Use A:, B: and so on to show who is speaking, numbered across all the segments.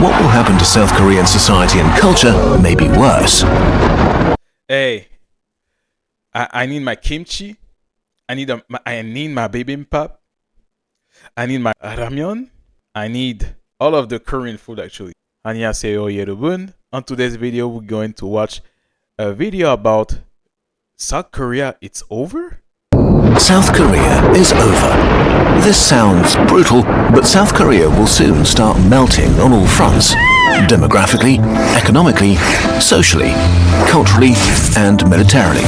A: what will happen to South Korean society and culture may be worse.
B: Hey, I need my kimchi. I need my bibimbap. I need my ramyeon. I need all of the Korean food actually. 안녕하세요 여러분. On today's video, we're going to watch a video about South Korea. It's over?
A: South Korea is over. This sounds brutal, but South Korea will soon start melting on all fronts. Demographically, economically, socially, culturally, and militarily.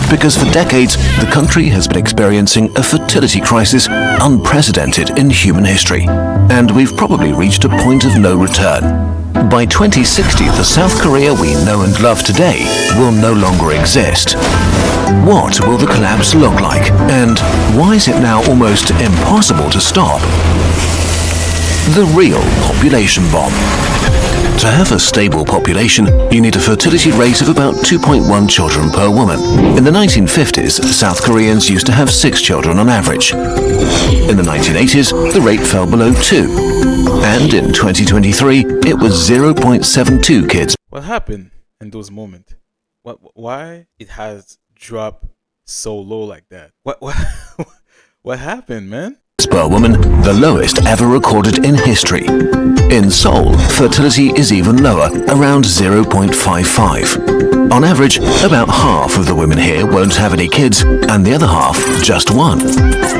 A: Because for decades, the country has been experiencing a fertility crisis unprecedented in human history. And we've probably reached a point of no return. By 2060, the South Korea we know and love today will no longer exist. What will the collapse look like? And why is it now almost impossible to stop? The real population bomb. To have a stable population, you need a fertility rate of about 2.1 children per woman. In the 1950s, South Koreans used to have 6 children on average. In the 1980s, the rate fell below 2. And in 2023, it was 0.72 kids.
B: What happened in those moments? Why it has dropped so low like that? What happened, man?
A: Per woman, the lowest ever recorded in history. In Seoul, fertility is even lower, around 0.55. On average, about half of the women here won't have any kids, and the other half just one.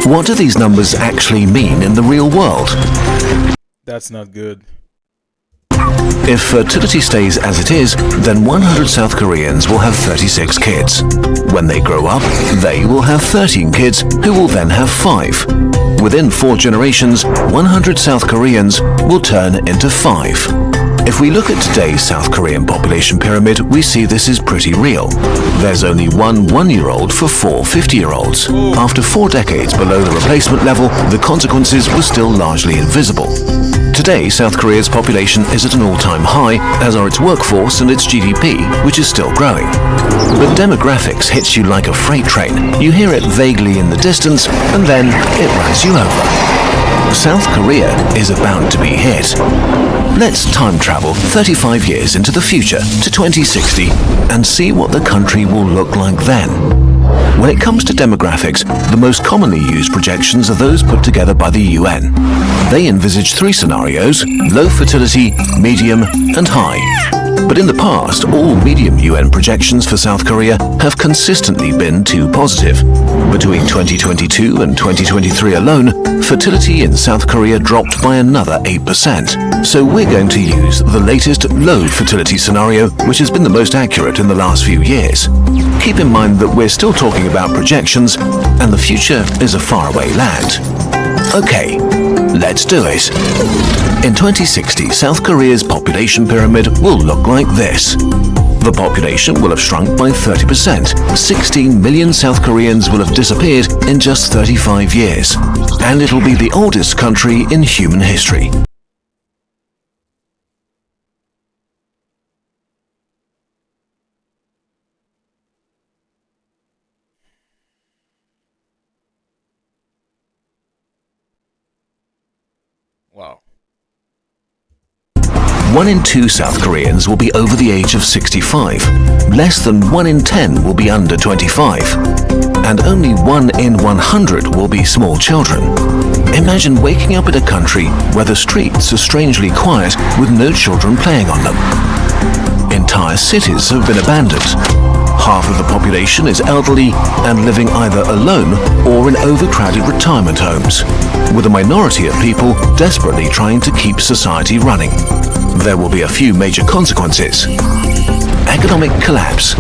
A: What do these numbers actually mean in the real world?
B: That's not good.
A: If fertility stays as it is, then 100 South Koreans will have 36 kids. When they grow up, they will have 13 kids, who will then have 5. Within 4 generations, 100 South Koreans will turn into 5. If we look at today's South Korean population pyramid, we see this is pretty real. There's only one 1-year-old for 4 50-year-olds. After 4 decades below the replacement level, the consequences were still largely invisible. Today, South Korea's population is at an all-time high, as are its workforce and its GDP, which is still growing. But demographics hits you like a freight train. You hear it vaguely in the distance, and then it runs you over. South Korea is about to be hit. Let's time travel 35 years into the future to 2060 and see what the country will look like then. When it comes to demographics, the most commonly used projections are those put together by the UN. They envisage 3 scenarios: low fertility, medium, and high. But in the past, all medium UN projections for South Korea have consistently been too positive. Between 2022 and 2023 alone, fertility in South Korea dropped by another 8%. So we're going to use the latest low fertility scenario, which has been the most accurate in the last few years. Keep in mind that we're still talking about projections, and the future is a faraway land. Okay, let's do it. In 2060, South Korea's population pyramid will look like this. The population will have shrunk by 30%. 16 million South Koreans will have disappeared in just 35 years. And it'll be the oldest country in human history.
B: Wow.
A: 1 in 2 South Koreans will be over the age of 65. Less than 1 in 10 will be under 25. And only 1 in 100 will be small children. Imagine waking up in a country where the streets are strangely quiet with no children playing on them. Entire cities have been abandoned. Half of the population is elderly and living either alone or in overcrowded retirement homes, with a minority of people desperately trying to keep society running. There will be a few major consequences. Economic collapse.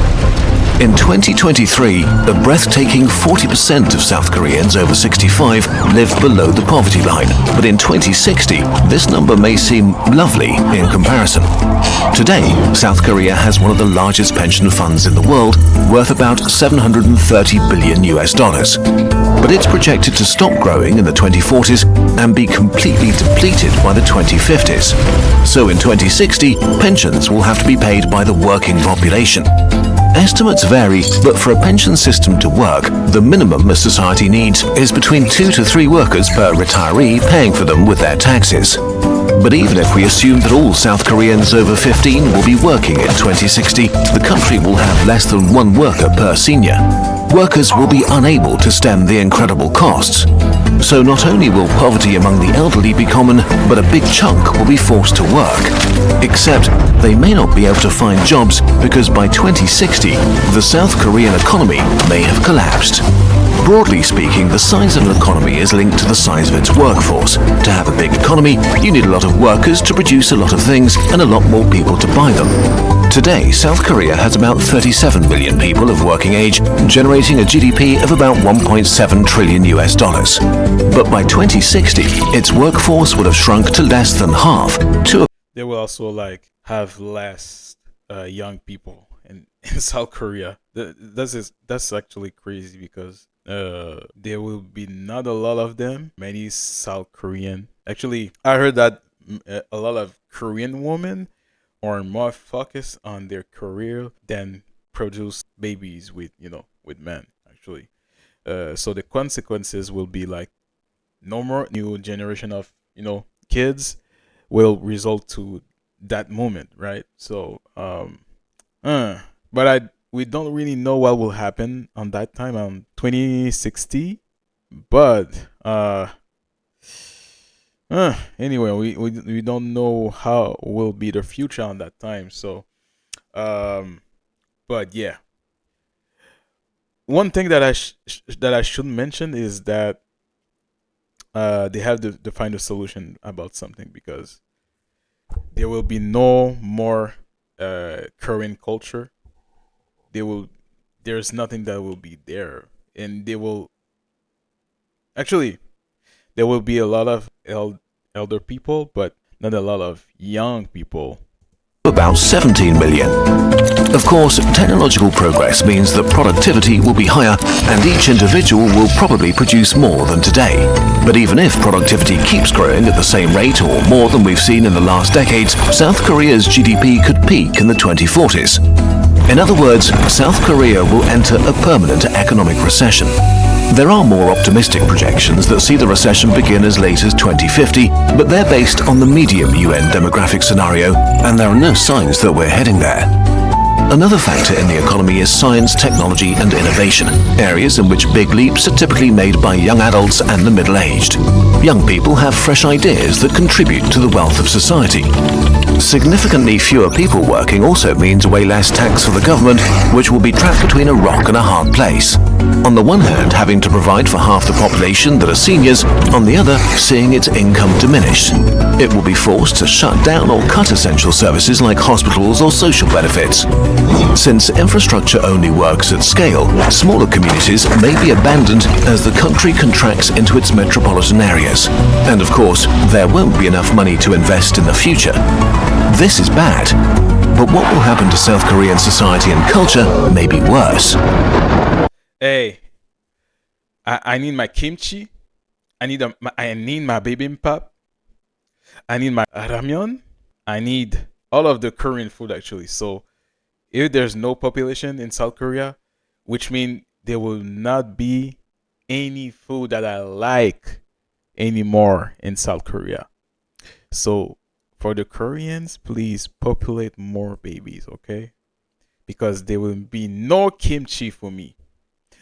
A: In 2023, a breathtaking 40% of South Koreans over 65 live below the poverty line. But in 2060, this number may seem lovely in comparison. Today, South Korea has one of the largest pension funds in the world, worth about $730 billion. But it's projected to stop growing in the 2040s and be completely depleted by the 2050s. So in 2060, pensions will have to be paid by the working population. Estimates vary, but for a pension system to work, the minimum a society needs is between 2 to 3 workers per retiree paying for them with their taxes. But even if we assume that all South Koreans over 15 will be working in 2060, the country will have less than one worker per senior. Workers will be unable to stem the incredible costs. So not only will poverty among the elderly be common, but a big chunk will be forced to work. Except they may not be able to find jobs because by 2060, the South Korean economy may have collapsed. Broadly speaking, the size of an economy is linked to the size of its workforce. To have a big economy, you need a lot of workers to produce a lot of things and a lot more people to buy them. Today, South Korea has about 37 million people of working age, generating a GDP of about 1.7 trillion US dollars. But by 2060, its workforce would have shrunk to less than half, to
B: They will also like have less young people in South Korea. That's actually crazy because there will be not a lot of them. Many South Korean. Actually, I heard that a lot of Korean women are more focused on their career than produce babies with with men. Actually, so the consequences will be like no more new generation of kids will result to that moment, right? So but we don't really know what will happen on that time on 2060, but anyway, we don't know how will be the future on that time. So but yeah, one thing that that I should mention is that they have to find a solution about something because there will be no more Korean culture. There's nothing that will be there, and they will actually there will be a lot of elder people, but not a lot of young people.
A: about 17 million. Of course, technological progress means that productivity will be higher and each individual will probably produce more than today. But even if productivity keeps growing at the same rate or more than we've seen in the last decades, South Korea's GDP could peak in the 2040s. In other words, South Korea will enter a permanent economic recession. There are more optimistic projections that see the recession begin as late as 2050, but they're based on the medium UN demographic scenario, and there are no signs that we're heading there. Another factor in the economy is science, technology and innovation, areas in which big leaps are typically made by young adults and the middle-aged. Young people have fresh ideas that contribute to the wealth of society. Significantly fewer people working also means way less tax for the government, which will be trapped between a rock and a hard place. On the one hand, having to provide for half the population that are seniors, on the other, seeing its income diminish. It will be forced to shut down or cut essential services like hospitals or social benefits. Since infrastructure only works at scale, smaller communities may be abandoned as the country contracts into its metropolitan areas. And of course, there won't be enough money to invest in the future. This is bad. But what will happen to South Korean society and culture may be worse.
B: Hey, I need my kimchi. I need my bibimbap. I need my ramyeon. I need all of the Korean food actually. So if there's no population in South Korea, which means there will not be any food that I like anymore in South Korea. So for the Koreans, please populate more babies, okay? Because there will be no kimchi for me.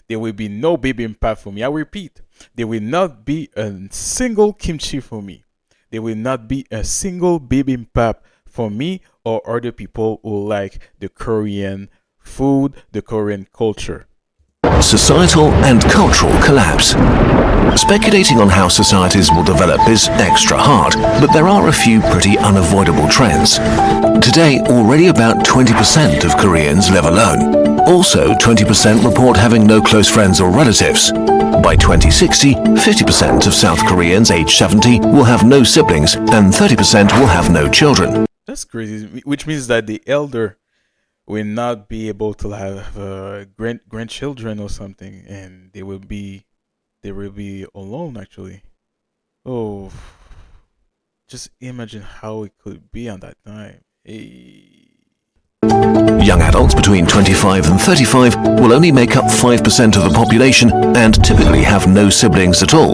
B: There will be no bibimbap for me. I repeat, there will not be a single kimchi for me. There will not be a single bibimbap for me or other people who like the Korean food, the Korean culture.
A: Societal and cultural collapse. Speculating on how societies will develop is extra hard, but there are a few pretty unavoidable trends. Today, already about 20% of Koreans live alone. Also, 20% report having no close friends or relatives. By 2060, 50% of South Koreans aged 70 will have no siblings and 30% will have no children.
B: That's crazy, which means that the elder will not be able to have grandchildren or something, and they will be alone actually. Oh, just imagine how it could be on that time. Hey.
A: Young adults between 25 and 35 will only make up 5% of the population and typically have no siblings at all.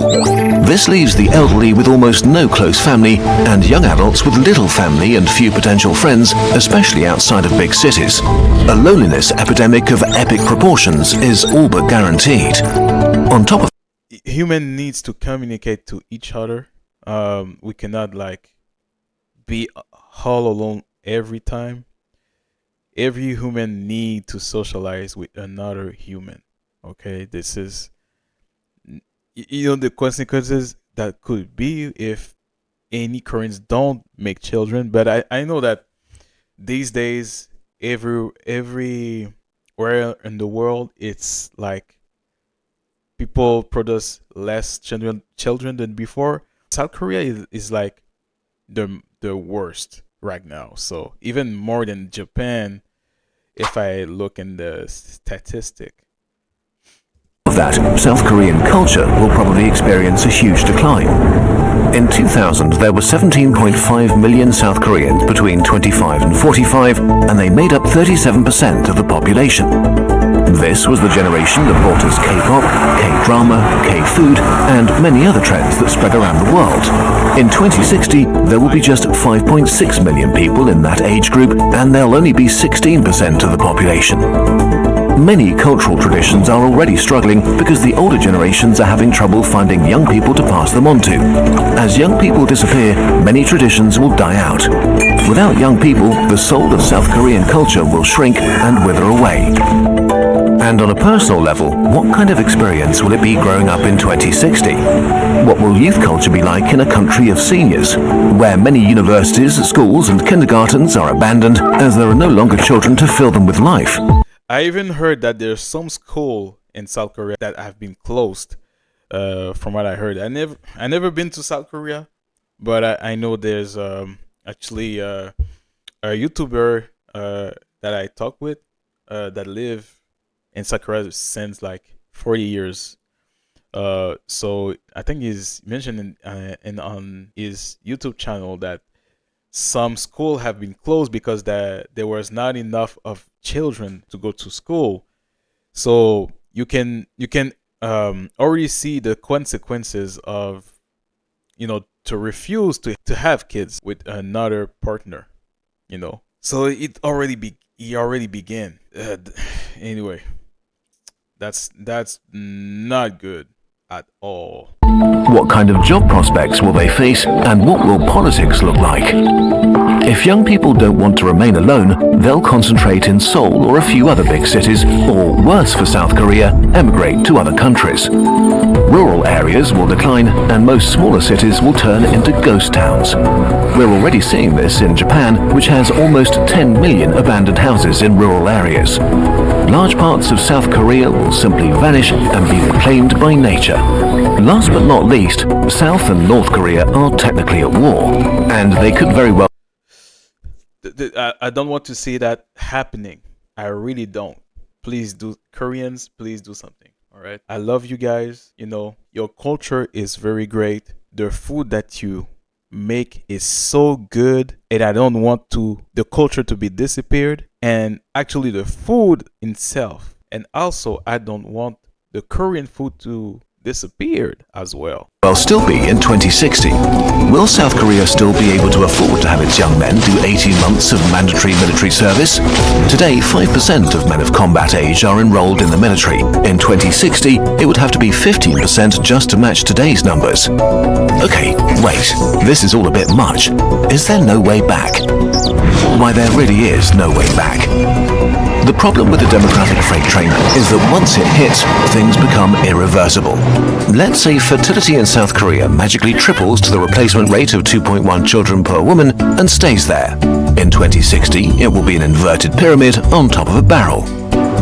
A: This leaves the elderly with almost no close family and young adults with little family and few potential friends, especially outside of big cities. A loneliness epidemic of epic proportions is all but guaranteed. On top of
B: human needs to communicate to each other. We cannot be all alone every time. Every human need to socialize with another human. Okay, this is the consequences that could be if any Koreans don't make children. But I know that these days everywhere in the world it's like people produce less children than before. South Korea is like the worst right now. So even more than Japan, if I look in the statistic.
A: that, South Korean culture will probably experience a huge decline. In 2000, there were 17.5 million South Koreans between 25 and 45, and they made up 37% of the population. This was the generation that brought us K-pop, K-drama, K-food, and many other trends that spread around the world. In 2060, there will be just 5.6 million people in that age group, and they'll only be 16% of the population. Many cultural traditions are already struggling because the older generations are having trouble finding young people to pass them on to. As young people disappear, many traditions will die out. Without young people, the soul of South Korean culture will shrink and wither away. And on a personal level, what kind of experience will it be growing up in 2060? What will youth culture be like in a country of seniors, where many universities, schools and kindergartens are abandoned as there are no longer children to fill them with life?
B: I even heard that there's some school in South Korea that have been closed. From what I heard, I never been to South Korea, but I know there's actually a YouTuber that I talk with that live in South Korea since like 40 years. So I think he's mentioned in on his YouTube channel that some school have been closed because there was not enough of children to go to school. So you can already see the consequences of to refuse to have kids with another partner. So he already began. Anyway, that's not good at all.
A: What kind of job prospects will they face, and what will politics look like? If young people don't want to remain alone, they'll concentrate in Seoul or a few other big cities, or worse for South Korea, emigrate to other countries. Rural areas will decline, and most smaller cities will turn into ghost towns. We're already seeing this in Japan, which has almost 10 million abandoned houses in rural areas. Large parts of South Korea will simply vanish and be reclaimed by nature. Last but not least, South and North Korea are technically at war, and they could very well...
B: I don't want to see that happening. I really don't. Please do, Koreans, please do something. All right. I love you guys. Your culture is very great. The food that you make is so good, and I don't want the culture to be disappeared, and actually the food itself. And also, I don't want the Korean food to disappear as well.
A: Will still be in 2060. Will South Korea still be able to afford to have its young men do 18 months of mandatory military service? Today, 5% of men of combat age are enrolled in the military. In 2060, it would have to be 15% just to match today's numbers. Okay, wait, this is all a bit much. Is there no way back? Why, there really is no way back. The problem with the demographic freight train is that once it hits, things become irreversible. Let's say fertility in South Korea magically triples to the replacement rate of 2.1 children per woman and stays there. In 2060, it will be an inverted pyramid on top of a barrel.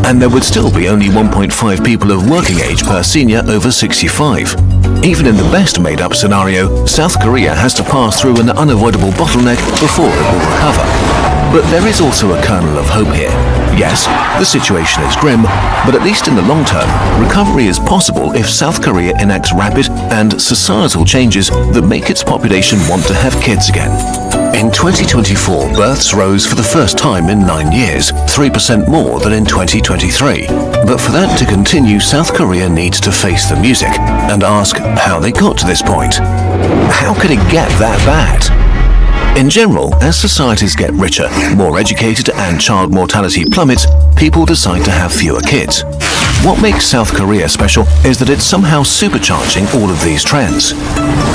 A: And there would still be only 1.5 people of working age per senior over 65. Even in the best made-up scenario, South Korea has to pass through an unavoidable bottleneck before it will recover. But there is also a kernel of hope here. Yes, the situation is grim, but at least in the long term, recovery is possible if South Korea enacts rapid and societal changes that make its population want to have kids again. In 2024, births rose for the first time in 9 years, 3% more than in 2023. But for that to continue, South Korea needs to face the music and ask how they got to this point. How could it get that bad? In general, as societies get richer, more educated, and child mortality plummets, people decide to have fewer kids. What makes South Korea special is that it's somehow supercharging all of these trends.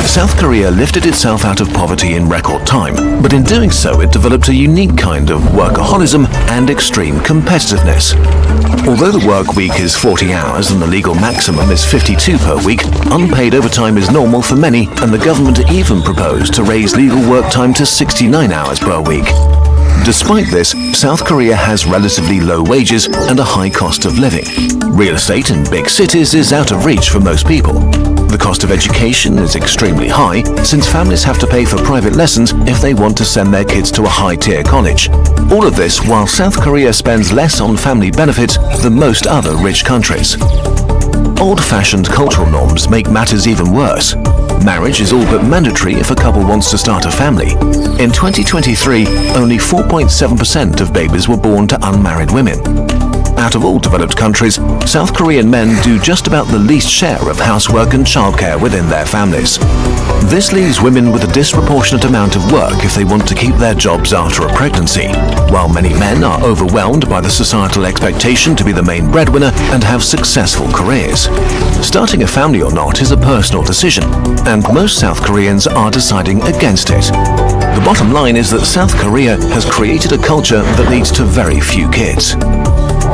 A: South Korea lifted itself out of poverty in record time, but in doing so it developed a unique kind of workaholism and extreme competitiveness. Although the work week is 40 hours and the legal maximum is 52 per week, unpaid overtime is normal for many, and the government even proposed to raise legal work time to 69 hours per week. Despite this, South Korea has relatively low wages and a high cost of living. Real estate in big cities is out of reach for most people. The cost of education is extremely high, since families have to pay for private lessons if they want to send their kids to a high-tier college. All of this while South Korea spends less on family benefits than most other rich countries. Old-fashioned cultural norms make matters even worse. Marriage is all but mandatory if a couple wants to start a family. In 2023, only 4.7% of babies were born to unmarried women. Out of all developed countries, South Korean men do just about the least share of housework and childcare within their families. This leaves women with a disproportionate amount of work if they want to keep their jobs after a pregnancy, while many men are overwhelmed by the societal expectation to be the main breadwinner and have successful careers. Starting a family or not is a personal decision, and most South Koreans are deciding against it. The bottom line is that South Korea has created a culture that leads to very few kids.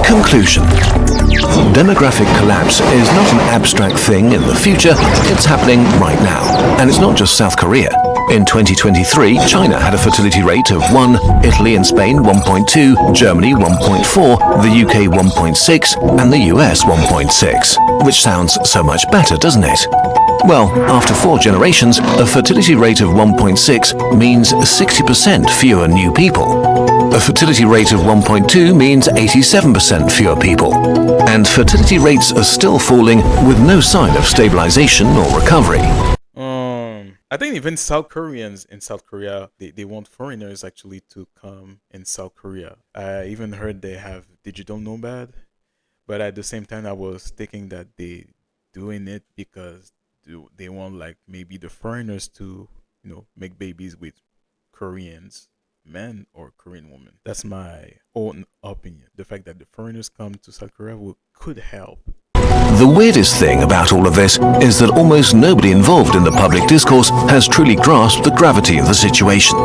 A: Conclusion. Demographic collapse is not an abstract thing in the future, it's happening right now. And it's not just South Korea. In 2023, China had a fertility rate of 1, Italy and Spain 1.2, Germany 1.4, the UK 1.6, and the US 1.6. Which sounds so much better, doesn't it? Well, after 4 generations, a fertility rate of 1.6 means 60% fewer new people. A fertility rate of 1.2 means 87% fewer people. And fertility rates are still falling with no sign of stabilization or recovery.
B: I think even South Koreans in South Korea, they want foreigners actually to come in South Korea. I even heard they have digital nomad, but at the same time I was thinking that they doing it because they want like maybe the foreigners to, make babies with Koreans men or Korean women. That's my own opinion. The fact that the foreigners come to South Korea could help.
A: The weirdest thing about all of this is that almost nobody involved in the public discourse has truly grasped the gravity of the situation.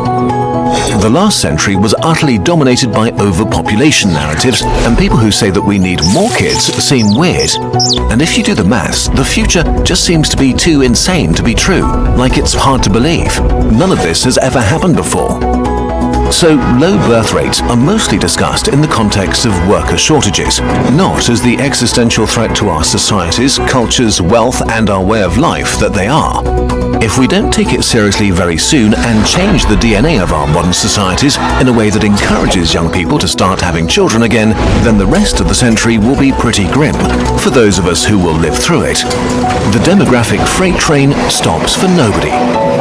A: The last century was utterly dominated by overpopulation narratives, and people who say that we need more kids seem weird. And if you do the maths, the future just seems to be too insane to be true, like it's hard to believe. None of this has ever happened before. So, low birth rates are mostly discussed in the context of worker shortages, not as the existential threat to our societies, cultures, wealth, and our way of life that they are. If we don't take it seriously very soon and change the DNA of our modern societies in a way that encourages young people to start having children again, then the rest of the century will be pretty grim for those of us who will live through it. The demographic freight train stops for nobody.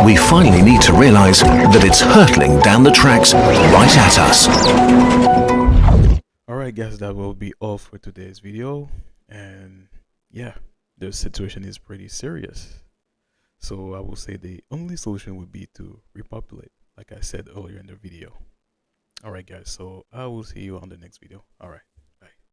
A: We finally need to realize that it's hurtling down the tracks right at us.
B: Alright guys, that will be all for today's video. And yeah, the situation is pretty serious. So I will say the only solution would be to repopulate, like I said earlier in the video. Alright guys, so I will see you on the next video. Alright.